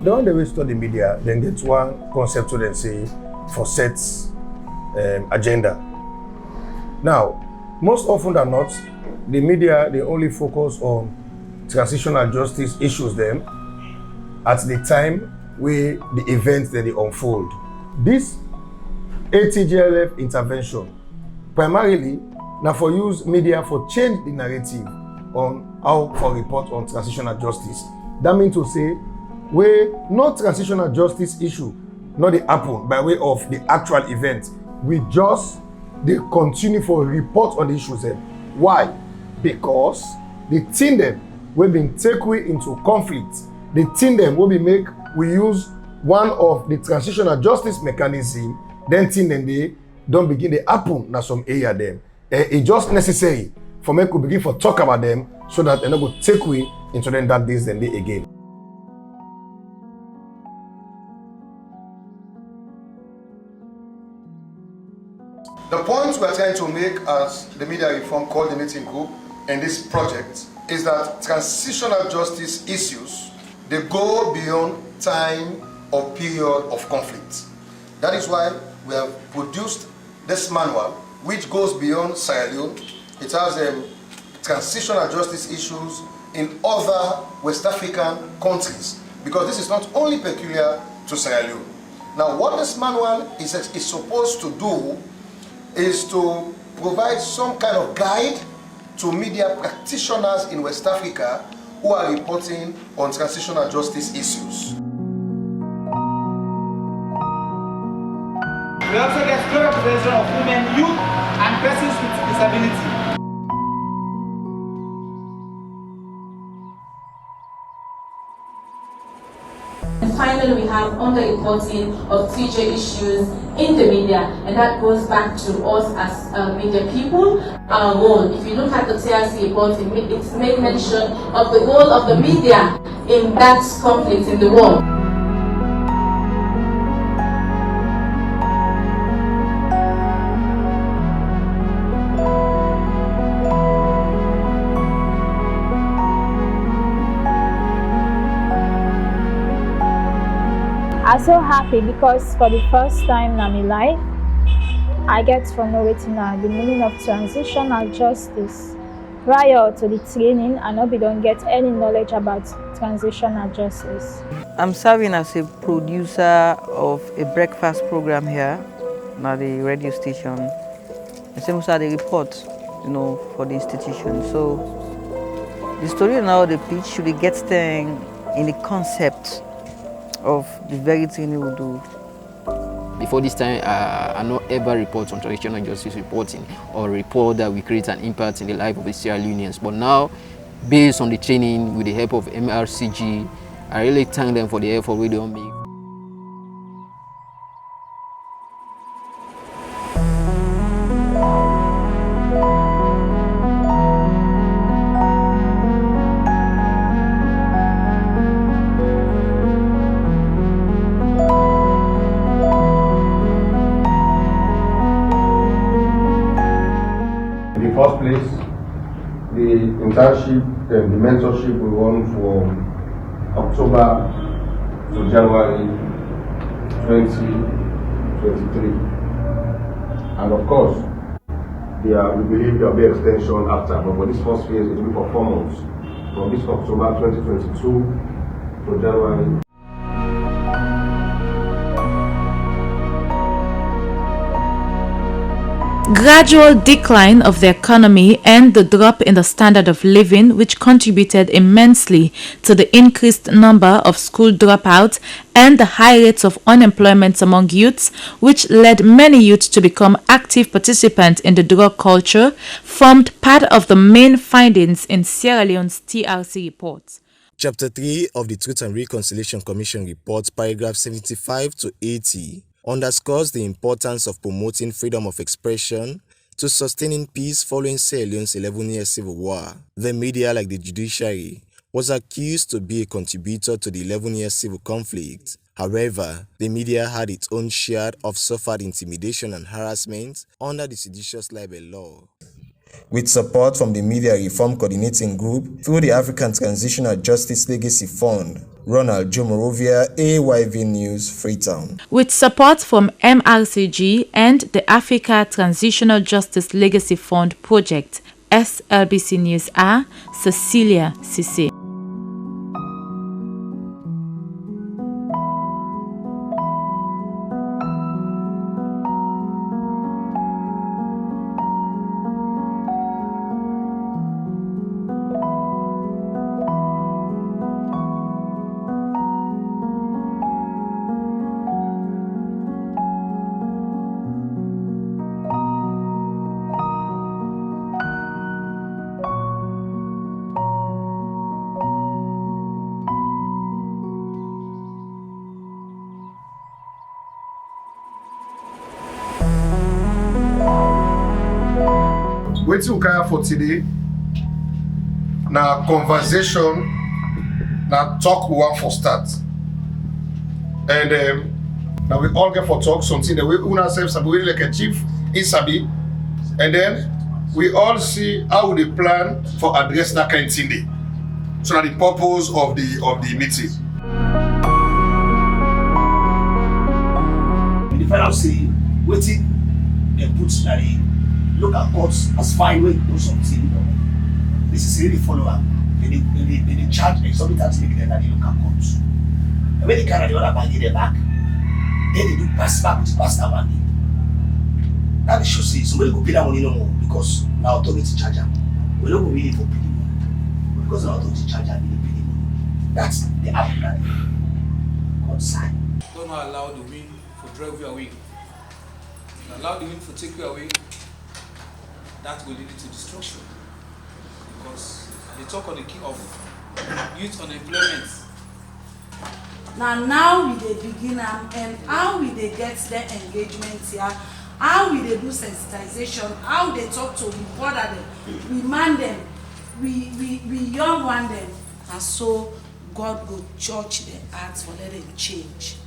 The one they study media, then get one concept to them say for sets agenda. Now, most often than not, the media they only focus on transitional justice issues them at the time where the events that they unfold. This Atjlf intervention primarily now for use media for change the narrative on how for report on transitional justice. That means to say where no transitional justice issue not they happen by way of the actual event. We just they continue for report on the issues then. Why? Because the thing them will be take way into conflict. The thing them will be make we use one of the transitional justice mechanism, then thing then they don't begin to happen na some area them. It's just necessary for me to begin for talk about them so that they not go take way into them that days then they again. The point we are trying to make as the Media Reform Coordinating Group in this project is that transitional justice issues, they go beyond time or period of conflict. That is why we have produced this manual, which goes beyond Sierra Leone. It has transitional justice issues in other West African countries, because this is not only peculiar to Sierra Leone. Now, what this manual is supposed to do is to provide some kind of guide to media practitioners in West Africa who are reporting on transitional justice issues. We also get good representation of women, youth, and persons with disability. And finally, we have underreporting of TJ issues in the media, and that goes back to us as media people, our role. If you look at the TRC report, it's made mention of the role of the media in that conflict in the war. I'm so happy because for the first time in my life, I get to know the meaning of transitional justice. Prior to the training, I know we don't get any knowledge about transitional justice. I'm serving as a producer of a breakfast program here at the radio station. The same as the report, for the institution. So the story now, the pitch should get them in the concept of the very thing we will do. Before this time, I not ever report on transitional justice reporting or report that we create an impact in the life of the Sierra Leoneans. But now, based on the training with the help of Mrcg, I really thank them for the effort we don't make. In the first place, the internship and the mentorship will run from October to January 2023. And of course, we believe there will be extension after, but for this first phase, it will be for 4 months, from this October 2022 to January. Gradual decline of the economy and the drop in the standard of living, which contributed immensely to the increased number of school dropouts and the high rates of unemployment among youths, which led many youths to become active participants in the drug culture, formed part of the main findings in Sierra Leone's TRC report. Chapter 3 of the Truth and Reconciliation Commission report, paragraph 75 to 80, underscores the importance of promoting freedom of expression to sustaining peace following Sierra Leone's 11-year civil war. The media, like the judiciary, was accused to be a contributor to the 11-year civil conflict. However, the media had its own share of suffered intimidation and harassment under the seditious libel law. with support from the Media Reform Coordinating Group through the African Transitional Justice Legacy Fund. Ronald Jomorovia, AYV News, Freetown. With support from Mrcg and the Africa Transitional Justice Legacy Fund project, SLBC News are Cecilia Sise. Wetin we carry for today na conversation, na talk we want for start, and now we all get for talk something that we una self sabi like a chief in sabi, and then we all see how they plan for address that kind of thing dey. So na the purpose of the meeting. The fellow say wetin dem put na the local courts as fine way to do something. This is really follow up. They charge exorbitant make them at the local courts. And when they carry the other bag in their back, then they do pass back with the pastor money. That they should say somebody go pay that money no more because now authority charge them. We don't go really for pay the money. Because now authority charge them, they pay the money. That's the apple that God sign. Don't allow the wind to drive you away. Allow the wind to take you away. That will lead to destruction. Because they talk on the key of youth unemployment. Now we dey begin and how we dey get their engagement here, how we dey do sensitization, how they talk to we bother them, we man them, we young one them, and so God go judge their hearts for letting them change.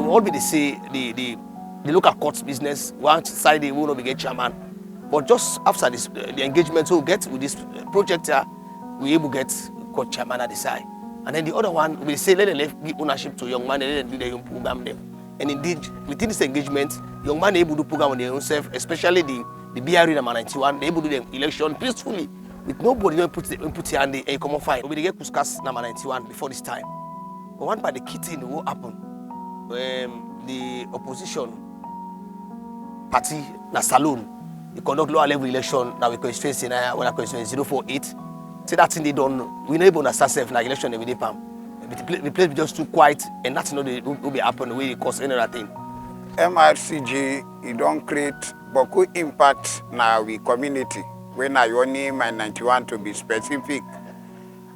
All be they say the local courts business one side they will not be get chairman, but just after this the engagement we get with this project here, we able get court chairman at the side, and then the other one we say let them give ownership to young man and let them do their own program them. And indeed within this engagement, young man able to program on their own self, especially the BRE number 91, they able to do the election peacefully with nobody don't put here and they come on fine. We get Kuskas number 91 before this time, but one by the key thing what happened. The opposition party na saloon they conduct lower level election that we constituency na when I constituency 048. Say that thing they done we not able to understand self na election every day pam. The place be just too quiet and that's not will be happen the way it cause any other thing. Mrcg it don't create beaucoup impact na we community when I only my 91 to be specific.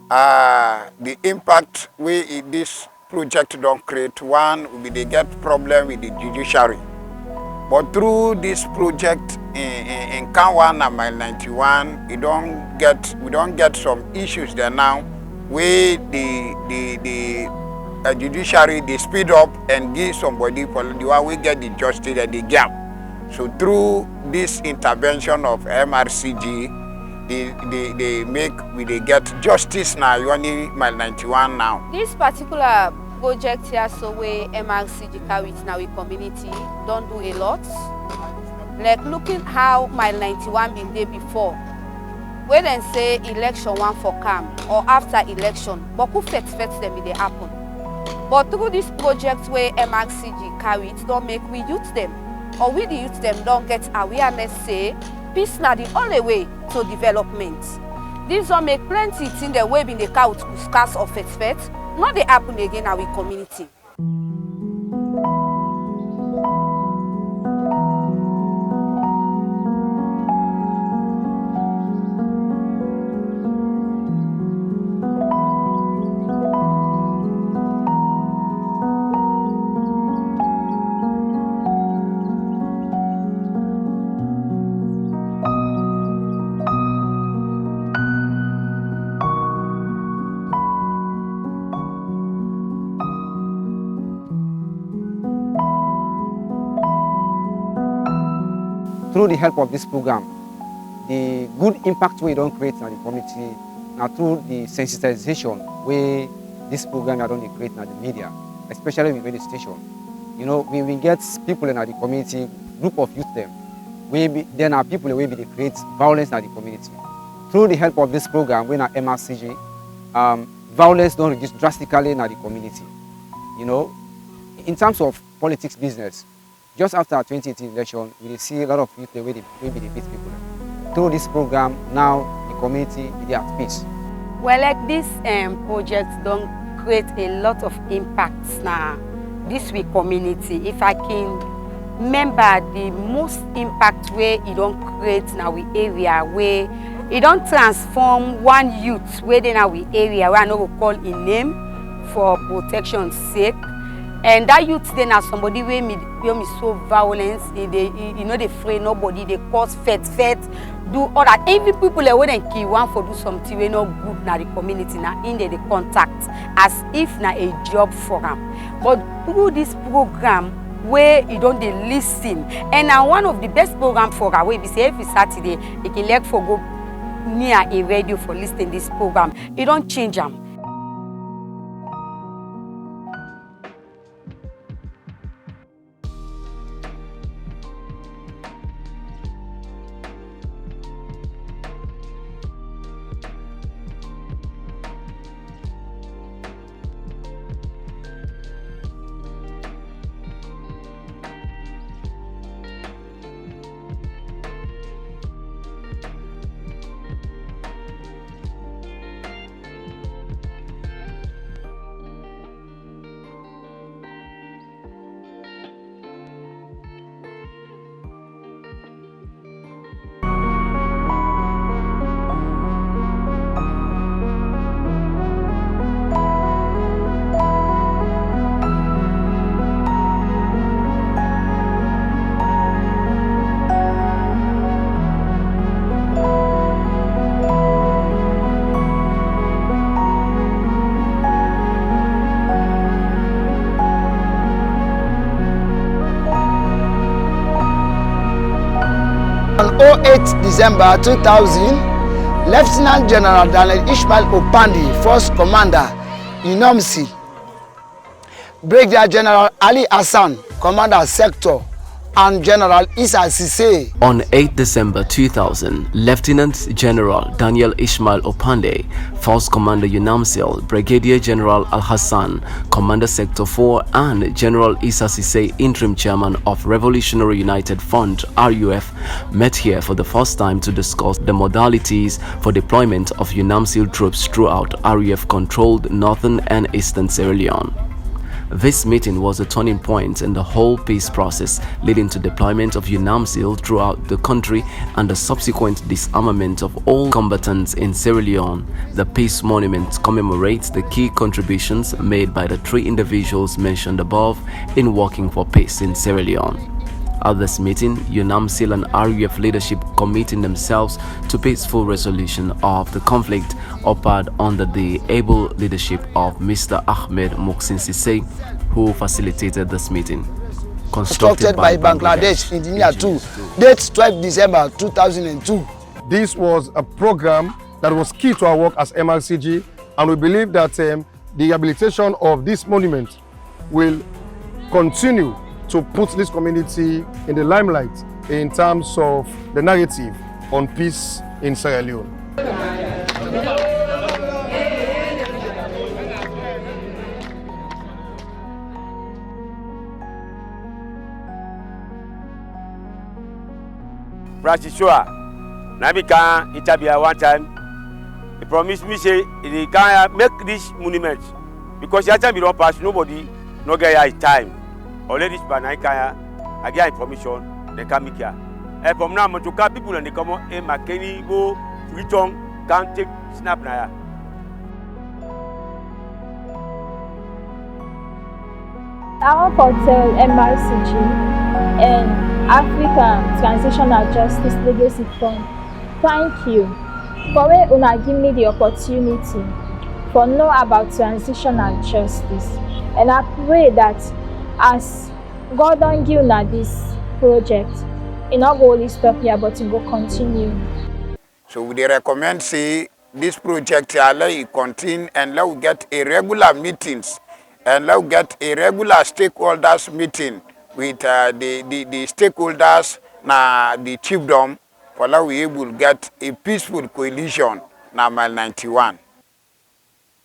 The impact we this project don't create one, they get problem with the judiciary. But through this project in Kanwan and Mile 91, we don't get some issues there now where the judiciary they speed up and give somebody for the one we get the justice and the gap. So through this intervention of Mrcg, they get justice now. You only Mile 91 now. This particular project here, so where Mrcg carry it now in community, don't do a lot. Like looking how Mile 91 been there before, where then say election one for calm or after election, but who expects them if they happen. But through this project where Mrcg carry it, don't make we youth them, or we the youth them don't get awareness say peace na the only way to development. This don't make plenty in the way in the car with scarce of expect, not they happen again in our community. through the help of this program, the good impact we don't create in the community, now through the sensitization where this program don't create in the media, especially with radio station. You know, when we get people in the community, group of youth them, then our people will be create violence in the community. Through the help of this program, when at Mrcg, violence don't reduce drastically in the community. You know, in terms of politics business, just after our 2018 election, we see a lot of youth the way they beat people. Through this program, now the community is at peace. Well, like this project don't create a lot of impacts now. This week community, if I can remember the most impact where it don't create now we area where it don't transform one youth where they now we area where I know we call in name for protection's sake. And that youth then as somebody where me so violence, they afraid nobody, they cause fet, do all that. Even people that when key one for do something we not good na the community now in they contact as if na a job for them. But through this program where you don't they listen, and now one of the best program for our way we say every Saturday you can like for go near a radio for listening this program. It don't change them. On 08 December 2000, Lieutenant General Daniel Ishmael Opandi, Force Commander, UNAMC, Brigadier General Ali Hassan, Commander Sector, and General Issa Sise. On 8 December 2000, Lieutenant General Daniel Ishmael Opande, Force Commander UNAMCL, Brigadier General Al Hassan, Commander Sector 4, and General Issa Sise, Interim Chairman of Revolutionary United Front (RUF), met here for the first time to discuss the modalities for deployment of UNAMCL troops throughout RUF-controlled northern and eastern Sierra Leone. This meeting was a turning point in the whole peace process, leading to deployment of UNAMCL throughout the country and the subsequent disarmament of all combatants in Sierra Leone. The Peace Monument commemorates the key contributions made by the three individuals mentioned above in working for peace in Sierra Leone. At this meeting, UNAMCL and RUF leadership committing themselves to peaceful resolution of the conflict occurred under the able leadership of Mr. Ahmed Moksin Sise, who facilitated this meeting. Constructed by Bangladesh in the year 2, date 12 December 2002. This was a program that was key to our work as Mrcg, and we believe that the rehabilitation of this monument will continue to put this community in the limelight in terms of the narrative on peace in Sierra Leone. Practitioner, Nabika, Itabia one time, he promised me say he can make this monument because the time we don't pass, nobody no get time. Already Spanakaya, I get information, they come here. And from now to car people and they come on a McKinney go return, can't take snap now. Our portal Mrcg and African Transitional Justice Legacy Fund, thank you for when una give me the opportunity for know about transitional justice. And I pray that as God don't give una this project, it not go only stop here, but it go continue. So we recommend say this project let it continue and let we get a regular meetings and let we get a regular stakeholders meeting with the stakeholders na the chiefdom for let we able to get a peaceful coalition na mile 91.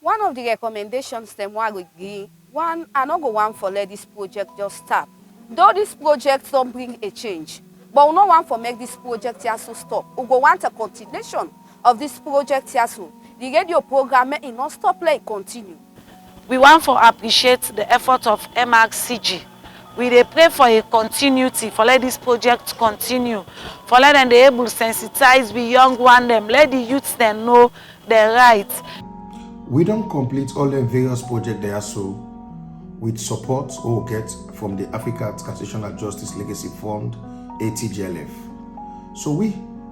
One of the recommendations them we give, one I not go one for let this project just stop. Though this project don't bring a change, but we no want for make this project here so stop. We go want a continuation of this project here so. The radio program may not stop, let it continue. We want to appreciate the effort of Mrcg. We dey pray for a continuity, for let this project continue, for let them be able to sensitize the young one them, let the youths them know their rights. We don't complete all the various projects there so with support we get from the Africa Transitional Justice Legacy Fund, Atjlf. So we,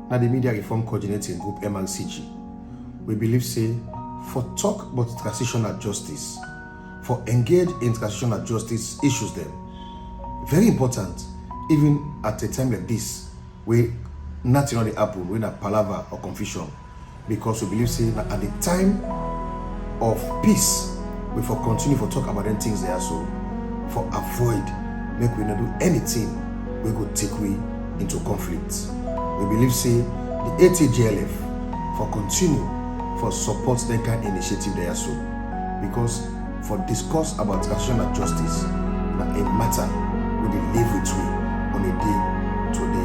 now the Media Reform Coordinating Group Mrcg, we believe say for talk about transitional justice, for engage in transitional justice issues them, very important, even at a time like this, where nothing only happen, when a palaver or confusion, because we believe say that at the time of peace, we for continue for talk about them things there so, for avoid, make we not do anything we go take we into conflict. We believe say the Atjlf for continue for support that kind of initiative there so, because for discuss about transitional justice, na a matter we live with we on a day to day